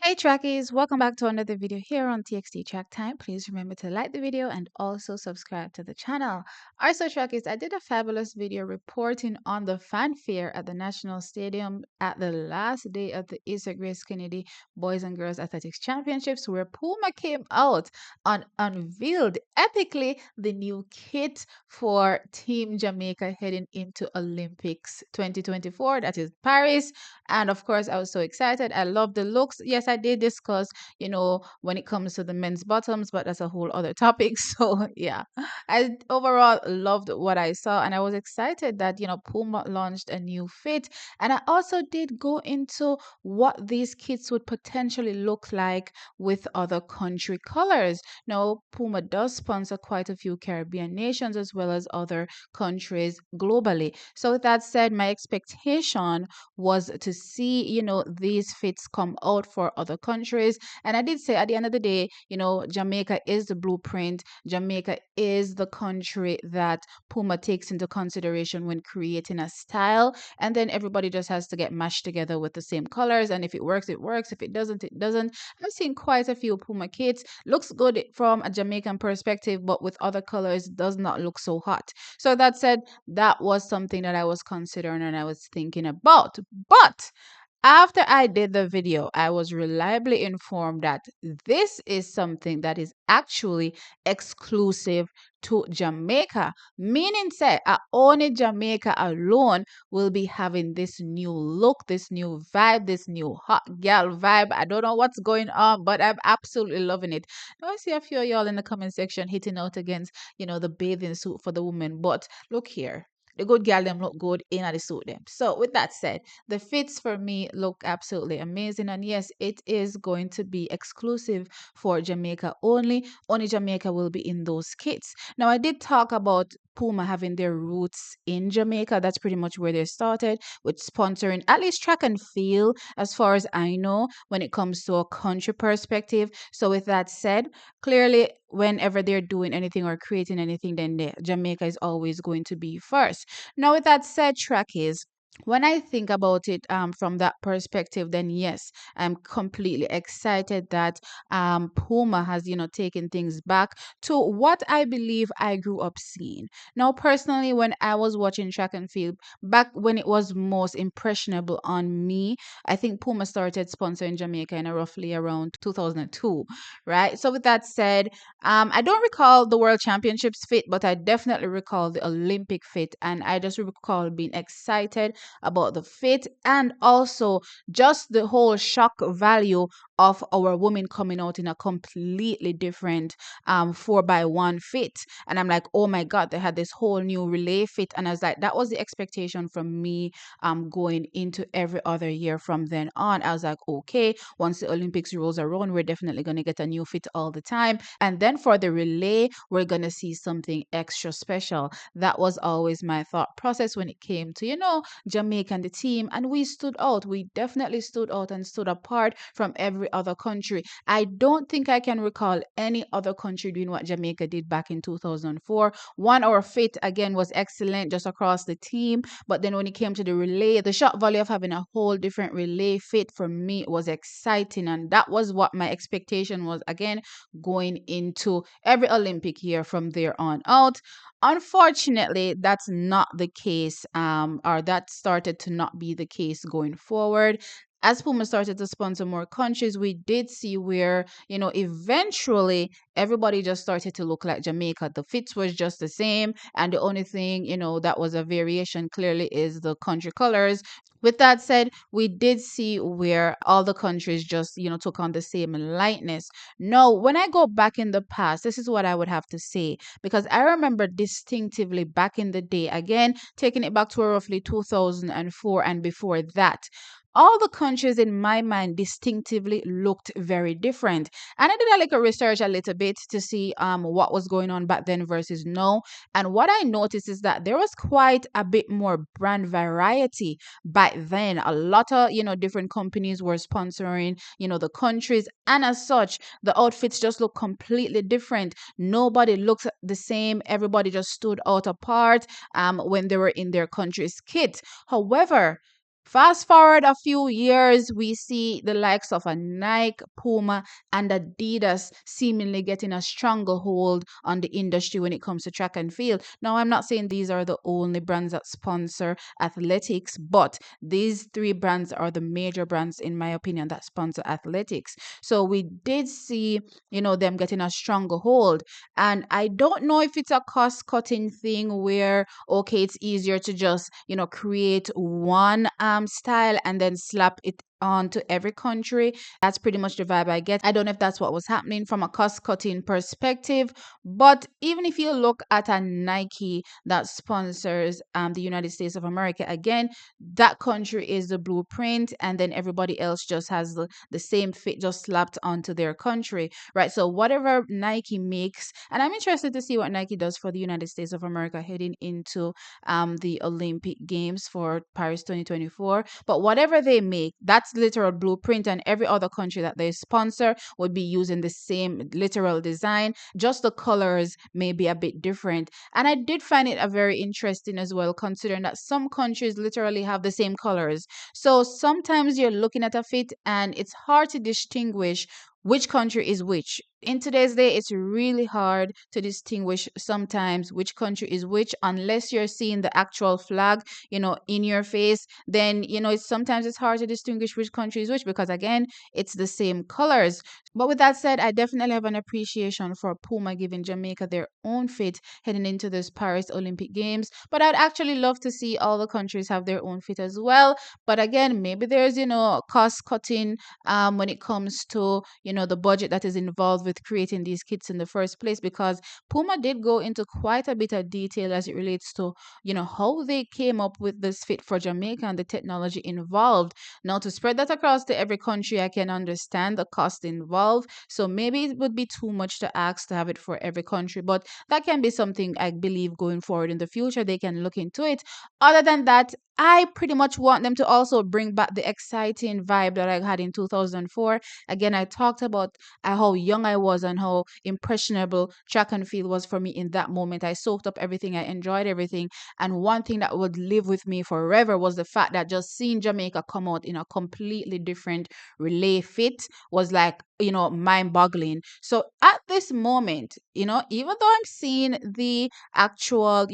Hey Trackies, welcome back to another video here on TXT Track Time. Please remember to like the video and also subscribe to the channel. Also Trackies, I did a fabulous video reporting on the fanfare at the National Stadium at the last day of the Isa Grace Kennedy Boys and Girls Athletics Championships where Puma came out and unveiled epically the new kit for Team Jamaica heading into Olympics 2024, that is Paris. And of course, I was so excited. I love the looks. Yes, I did discuss, when it comes to the men's bottoms, but that's a whole other topic. So, yeah, I overall loved what I saw. And I was excited that, Puma launched a new fit. And I also did go into what these kits would potentially look like with other country colors. Now, Puma does sponsor quite a few Caribbean nations as well as other countries globally. So, with that said, my expectation was to see, these fits come out for other countries. And I did say at the end of the day, Jamaica is the blueprint. Jamaica is the country that Puma takes into consideration when creating a style. And then everybody just has to get mashed together with the same colors. And if it works, it works. If it doesn't, it doesn't. I've seen quite a few Puma kits. Looks good from a Jamaican perspective, but with other colors, does not look so hot. So that said, that was something that I was considering and I was thinking about. But after I did the video, I was reliably informed that this is something that is actually exclusive to Jamaica, meaning say only Jamaica alone will be having this new look, this new vibe, this new hot girl vibe. I don't know what's going on, but I'm absolutely loving it. Now I see a few of y'all in the comment section hitting out against, the bathing suit for the women, but look here. The good girl them look good in the suit them. So with that said, the fits for me look absolutely amazing. And yes, it is going to be exclusive for Jamaica only. Only Jamaica will be in those kits. Now, I did talk about Puma having their roots in Jamaica. That's pretty much where they started with sponsoring at least track and field, as far as I know, when it comes to a country perspective. So, with that said, clearly, whenever they're doing anything or creating anything, then Jamaica is always going to be first. Now, with that said, track is when I think about it from that perspective, then yes, I'm completely excited that Puma has, taken things back to what I believe I grew up seeing. Now, personally, when I was watching track and field, back when it was most impressionable on me, I think Puma started sponsoring Jamaica in roughly around 2002, right? So, with that said, I don't recall the World Championships fit, but I definitely recall the Olympic fit, and I just recall being excited about the fit and also just the whole shock value of our women coming out in a completely different 4x1 fit. And I'm like, oh my God, they had this whole new relay fit. And I was like, that was the expectation from me going into every other year from then on. I was like, okay, once the Olympics rolls around, we're definitely going to get a new fit all the time. And then for the relay, we're going to see something extra special. That was always my thought process when it came to, Jamaica and the team. And we stood out. We definitely stood out and stood apart from every other country. I don't think I can recall any other country doing what Jamaica did back in 2004. One, our fit again was excellent just across the team. But then when it came to the relay, the shot value of having a whole different relay fit for me was exciting. And that was what my expectation was again going into every Olympic year from there on out. Unfortunately, that's not the case, or that started to not be the case going forward. As Puma started to sponsor more countries, we did see where, eventually everybody just started to look like Jamaica. The fits was just the same. And the only thing, that was a variation clearly is the country colors. With that said, we did see where all the countries just, took on the same lightness. No, when I go back in the past, this is what I would have to say because I remember distinctively back in the day, again, taking it back to roughly 2004 and before that. All the countries in my mind distinctively looked very different. And I did a little research a little bit to see what was going on back then versus now. And what I noticed is that there was quite a bit more brand variety back then. A lot of, different companies were sponsoring, the countries. And as such, the outfits just look completely different. Nobody looks the same. Everybody just stood out apart when they were in their country's kit. However, Fast forward a few years, we see the likes of a Nike, Puma, and Adidas seemingly getting a stranglehold on the industry when it comes to track and field. Now, I'm not saying these are the only brands that sponsor athletics, but these three brands are the major brands, in my opinion, that sponsor athletics. So we did see, them getting a stronger hold. And I don't know if it's a cost cutting thing where, okay, it's easier to just, create one style and then slap it on to every country. That's pretty much the vibe I get. I don't know if that's what was happening from a cost cutting perspective, but even if you look at a Nike that sponsors the United States of America, again, that country is the blueprint, and then everybody else just has the same fit just slapped onto their country, right? So whatever Nike makes, and I'm interested to see what Nike does for the United States of America heading into the Olympic Games for Paris 2024. But whatever they make, that's literal blueprint, and every other country that they sponsor would be using the same literal design. Just the colors may be a bit different. And I did find it a very interesting as well, considering that some countries literally have the same colors. So sometimes you're looking at a fit and it's hard to distinguish which country is which. In today's day, it's really hard to distinguish sometimes which country is which unless you're seeing the actual flag, in your face. Then, sometimes it's hard to distinguish which country is which because, again, it's the same colors. But with that said, I definitely have an appreciation for Puma giving Jamaica their own fit heading into this Paris Olympic Games. But I'd actually love to see all the countries have their own fit as well. But again, maybe there's, cost cutting when it comes to, the budget that is involved with creating these kits in the first place, because Puma did go into quite a bit of detail as it relates to, how they came up with this fit for Jamaica and the technology involved. Now, to spread that across to every country, I can understand the cost involved. So maybe it would be too much to ask to have it for every country, but that can be something I believe going forward in the future they can look into it. Other than that, I pretty much want them to also bring back the exciting vibe that I had in 2004. Again, I talked about how young I was and how impressionable track and field was for me in that moment. I soaked up everything, I enjoyed everything. And one thing that would live with me forever was the fact that just seeing Jamaica come out in a completely different relay fit was like, mind boggling. So at this moment, even though I'm seeing the actual,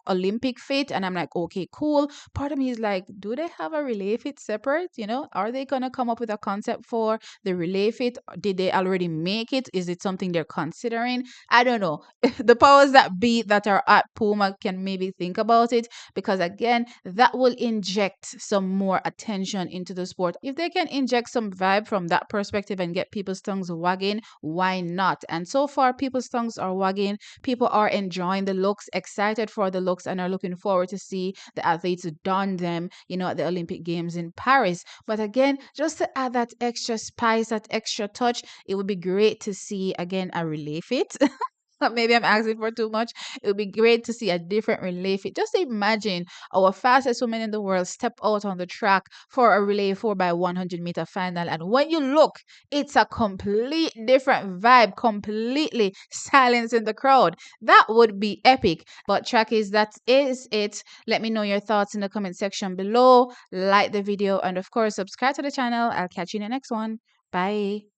Olympic fit and I'm like, okay, cool. Part of me is like, do they have a relay fit separate? Are they going to come up with a concept for the relay fit? Did they already make it? Is it something they're considering? I don't know. The powers that be that are at Puma can maybe think about it, because again, that will inject some more attention into the sport. If they can inject some vibe from that perspective and get people's tongues wagging, why not? And so far, people's tongues are wagging. People are enjoying the looks, excited for the looks, and are looking forward to see the athletes don them, at the Olympic Games in Paris. But again, just to add that extra spice, that extra touch, it would be great to see again a relay fit. Maybe I'm asking for too much. It would be great to see a different relay fit. Just imagine our fastest women in the world step out on the track for a relay 4x100 meter final. And when you look, it's a complete different vibe, completely silence in the crowd. That would be epic. But trackies, that is it. Let me know your thoughts in the comment section below. Like the video and of course, subscribe to the channel. I'll catch you in the next one. Bye.